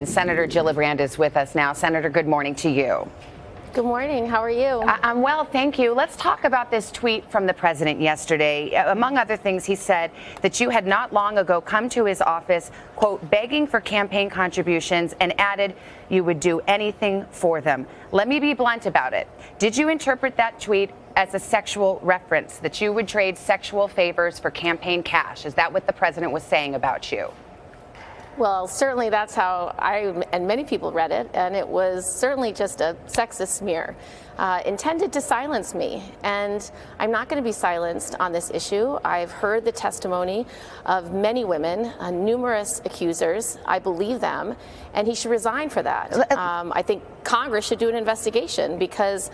Senator Gillibrand is with us now. Senator, good morning to you. Good morning. How are you? I'm well, thank you. Let's talk about this tweet from the president yesterday. Among other things, he said that you had not long ago come to his office, quote, begging for campaign contributions, and added you would do anything for them. Let me be blunt about it. Did you interpret that tweet as a sexual reference, that you would trade sexual favors for campaign cash? Is that what the president was saying about you? Well, certainly that's how I and many people read it, and it was certainly just a sexist smear intended to silence me. And I'm not going to be silenced on this issue. I've heard the testimony of many women, numerous accusers. I believe them, and he should resign for that. I think Congress should do an investigation because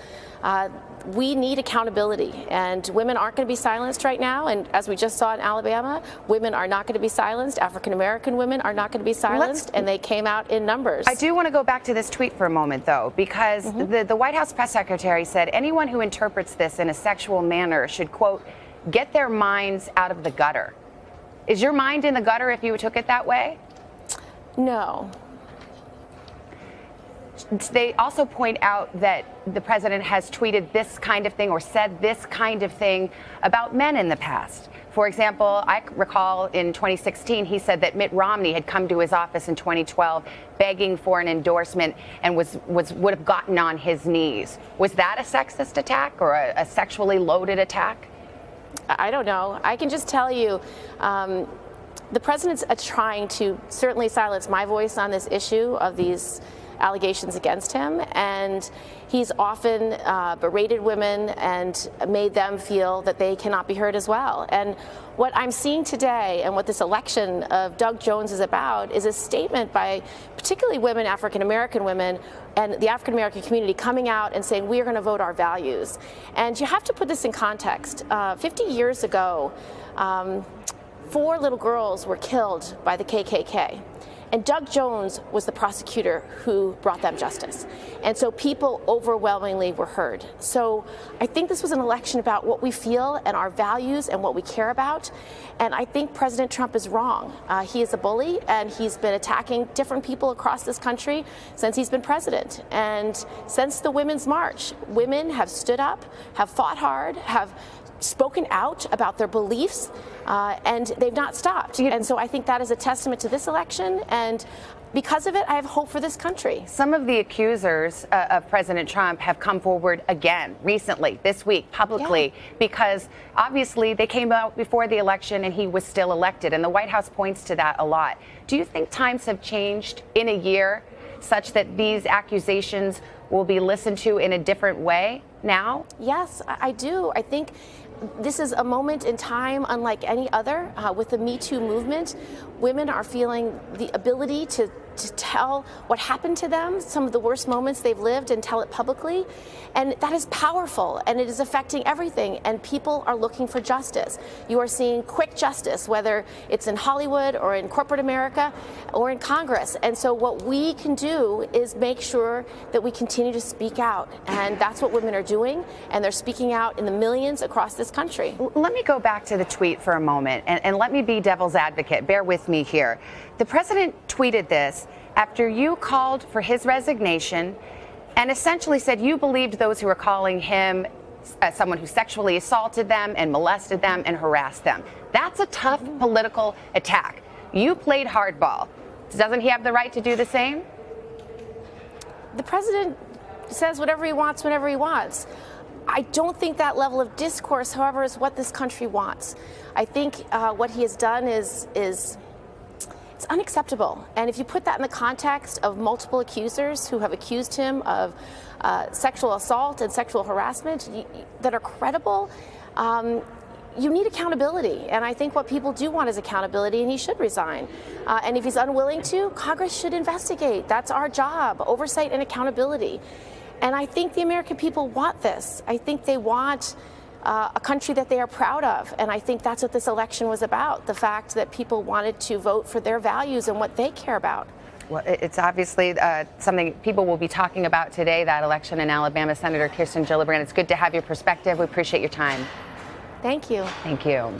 we need accountability, and women aren't going to be silenced right now. And as we just saw in Alabama, women are not going to be silenced. African-American women are not going to be silenced, and they came out in numbers. I do want to go back to this tweet for a moment, though, because the White House press secretary said anyone who interprets this in a sexual manner should, quote, get their minds out of the gutter. Is your mind in the gutter if you took it that way? No. They also point out that the president has tweeted this kind of thing or said this kind of thing about men in the past. For example, I recall in 2016, he said that Mitt Romney had come to his office in 2012 begging for an endorsement and would have gotten on his knees. Was that a sexist attack or a sexually loaded attack? I don't know. I can just tell you, the president's trying to certainly silence my voice on this issue of these allegations against him, and he's often berated women and made them feel that they cannot be heard as well. And what I'm seeing today and what this election of Doug Jones is about is a statement by particularly women, African-American women, and the African-American community coming out and saying we are going to vote our values. And you have to put this in context. 50 years ago, 4 little girls were killed by the KKK. And Doug Jones was the prosecutor who brought them justice. And so people overwhelmingly were heard. So I think this was an election about what we feel and our values and what we care about. And I think President Trump is wrong. He is a bully, and he's been attacking different people across this country since he's been president. And since the Women's March, women have stood up, have fought hard, have spoken out about their beliefs, and they've not stopped. And so I think that is a testament to this election, and because of it, I have hope for this country. Some of the accusers of President Trump have come forward again recently, this week, publicly, because obviously they came out before the election and he was still elected, and the White House points to that a lot. Do you think times have changed in a year such that these accusations will be listened to in a different way now? Yes, I do. I think this is a moment in time unlike any other. With the Me Too movement, women are feeling the ability to tell what happened to them, some of the worst moments they've lived, and tell it publicly. And that is powerful, and it is affecting everything, and people are looking for justice. You are seeing quick justice, whether it's in Hollywood or in corporate America or in Congress. And so what we can do is make sure that we continue to speak out, and that's what women are doing, and they're speaking out in the millions across this country. Let me go back to the tweet for a moment, and let me be devil's advocate. Bear with me here. The president tweeted this after you called for his resignation and essentially said you believed those who were calling him someone who sexually assaulted them and molested them and harassed them. That's a tough political attack. You played hardball. Doesn't he have the right to do the same? The president says whatever he wants whenever he wants. I don't think that level of discourse, however, is what this country wants. I think what he has done is it's unacceptable. And if you put that in the context of multiple accusers who have accused him of sexual assault and sexual harassment that are credible, you need accountability. And I think what people do want is accountability, and he should resign. And if he's unwilling to, Congress should investigate. That's our job, oversight and accountability. And I think the American people want this. I think they want a country that they are proud of. And I think that's what this election was about, the fact that people wanted to vote for their values and what they care about. Well, it's obviously something people will be talking about today, that election in Alabama. Senator Kirsten Gillibrand, it's good to have your perspective. We appreciate your time. Thank you. Thank you.